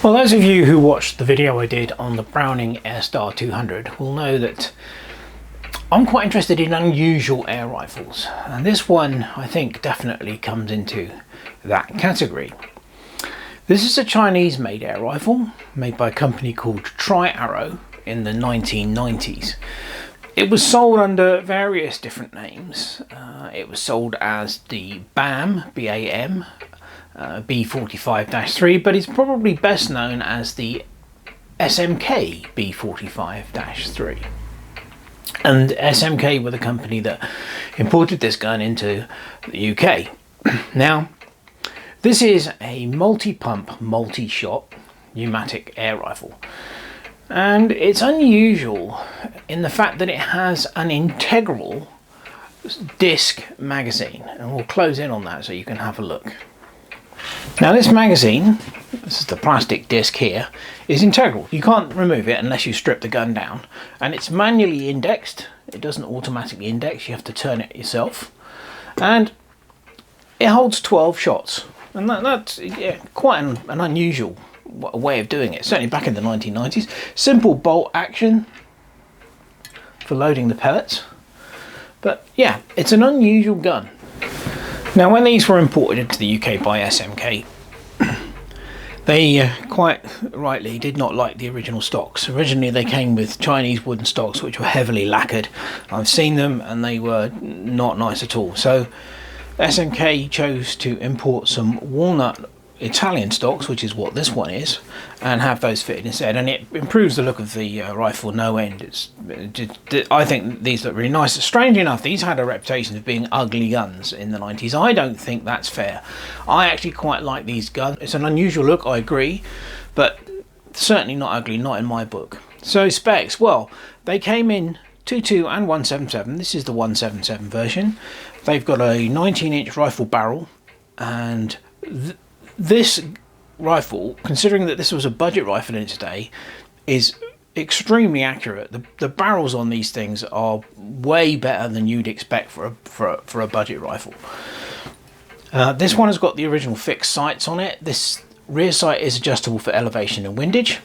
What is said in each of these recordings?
Well, those of you who watched the video I did on the Browning Airstar 200 will know that I'm quite interested in unusual air rifles, and this one I think definitely comes into that category. This is a Chinese made air rifle made by a company called Tri-Arrow in the 1990s. It was sold under various different names. It was sold as the BAM, B-A-M, B45-3, but it's probably best known as the SMK B45-3. And SMK were the company that imported this gun into the UK. Now, this is a multi-pump, multi-shot pneumatic air rifle. And it's unusual in the fact that it has an integral disc magazine. And we'll close in on that so you can have a look. Now this magazine, this is the plastic disc here, is integral. You can't remove it unless you strip the gun down, and it's manually indexed. It doesn't automatically index, you have to turn it yourself, and it holds 12 shots, and that's quite an unusual way of doing it, certainly back in the 1990s. Simple bolt action for loading the pellets, but yeah, it's an unusual gun. Now, when these were imported into the UK by SMK, they quite rightly did not like the original stocks. Originally they came with Chinese wooden stocks which were heavily lacquered. I've seen them and they were not nice at all. So SMK chose to import some walnut Italian stocks, which is what this one is, and have those fitted instead, and it improves the look of the rifle no end. I think these look really nice. Strangely enough, these had a reputation of being ugly guns in the 90s. I don't think that's fair. I actually quite like these guns. It's an unusual look, I agree, but certainly not ugly, not in my book. So specs, well, they came in 22 and 177. This is the 177 version. They've got a 19-inch rifle barrel, and this rifle, considering that this was a budget rifle in its day, is extremely accurate. The barrels on these things are way better than you'd expect for a budget rifle. This one has got the original fixed sights on it. This rear sight is adjustable for elevation and windage.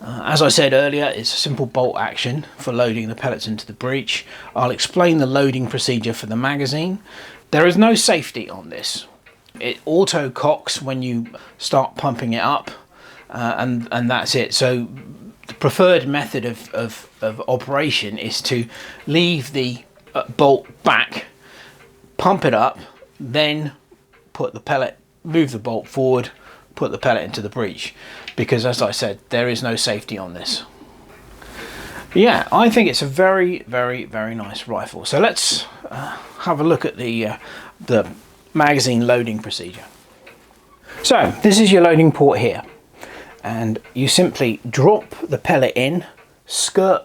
As I said earlier, it's a simple bolt action for loading the pellets into the breech. I'll explain the loading procedure for the magazine. There is no safety on this. It auto cocks when you start pumping it up, and that's it. So the preferred method of operation is to leave the bolt back, pump it up, then put the pellet, move the bolt forward, put the pellet into the breech, because as I said, there is no safety on this. Yeah, I think it's a very, very, very nice rifle. So let's have a look at the magazine loading procedure. So this is your loading port here, and you simply drop the pellet in, skirt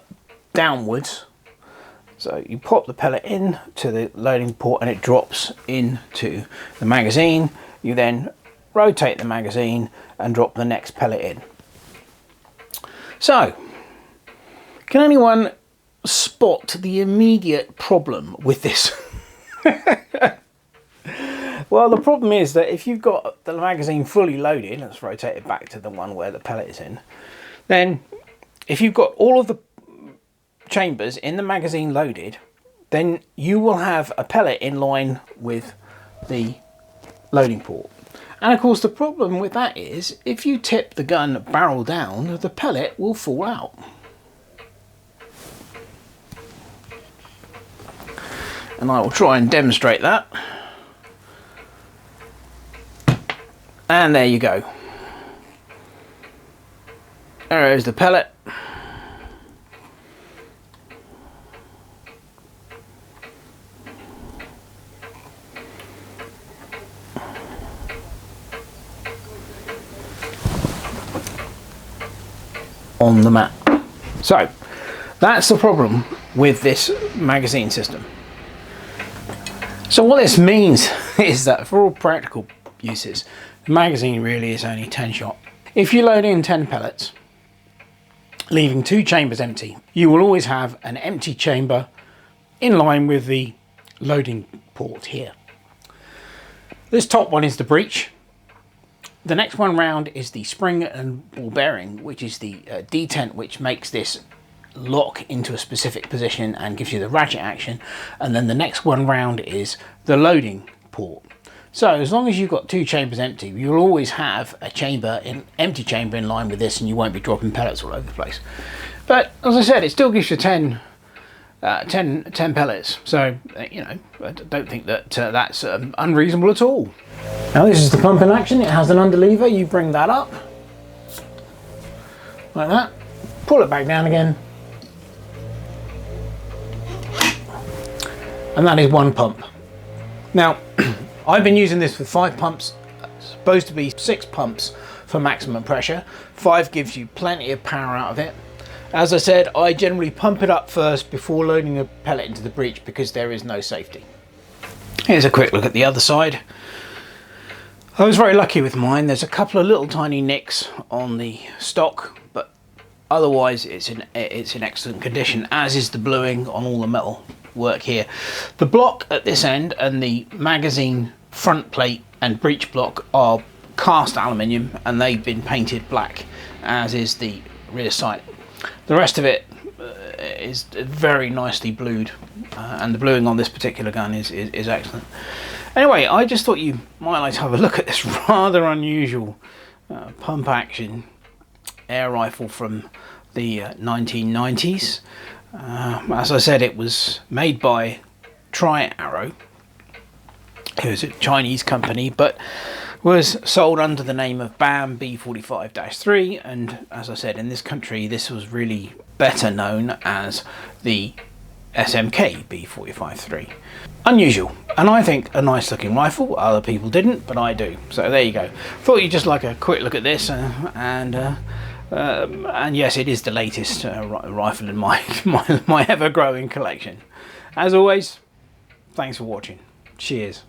downwards. So you pop the pellet in to the loading port and it drops into the magazine. You then rotate the magazine and drop the next pellet in. So can anyone spot the immediate problem with this? Well, the problem is that if you've got the magazine fully loaded, let's rotate it back to the one where the pellet is in, then if you've got all of the chambers in the magazine loaded, then you will have a pellet in line with the loading port. And of course the problem with that is if you tip the gun barrel down, the pellet will fall out. And I will try and demonstrate that. And there you go. There is the pellet. On the mat. So that's the problem with this magazine system. So what this means is that for all practical uses, the magazine really is only 10 shot. If you load in 10 pellets, leaving 2 chambers empty, you will always have an empty chamber in line with the loading port here. This top one is the breech. The next one round is the spring and ball bearing, which is the detent, which makes this lock into a specific position and gives you the ratchet action. And then the next one round is the loading port. So as long as you've got two chambers empty, you'll always have a empty chamber in line with this, and you won't be dropping pellets all over the place. But as I said, it still gives you 10 pellets. So, you know, I don't think that that's unreasonable at all. Now this is the pump in action. It has an underlever. You bring that up like that, pull it back down again, and that is one pump. Now I've been using this with 5 pumps. It's supposed to be 6 pumps for maximum pressure. 5 gives you plenty of power out of it. As I said, I generally pump it up first before loading a pellet into the breech because there is no safety. Here's a quick look at the other side. I was very lucky with mine. There's a couple of little tiny nicks on the stock, but otherwise it's in excellent condition, as is the bluing on all the metal work here. The block at this end and the magazine front plate and breech block are cast aluminium, and they've been painted black, as is the rear sight. The rest of it is very nicely blued, and the bluing on this particular gun is excellent. Anyway, I just thought you might like to have a look at this rather unusual pump action air rifle from the 1990s. As I said, it was made by Tri-Arrow, who's a Chinese company, but was sold under the name of BAM B45-3, and as I said, in this country this was really better known as the SMK B45-3. Unusual, and I think a nice looking rifle. Other people didn't, but I do. So there you go. Thought you'd just like a quick look at this, and yes, it is the latest rifle in my ever-growing collection. As always, thanks for watching. Cheers.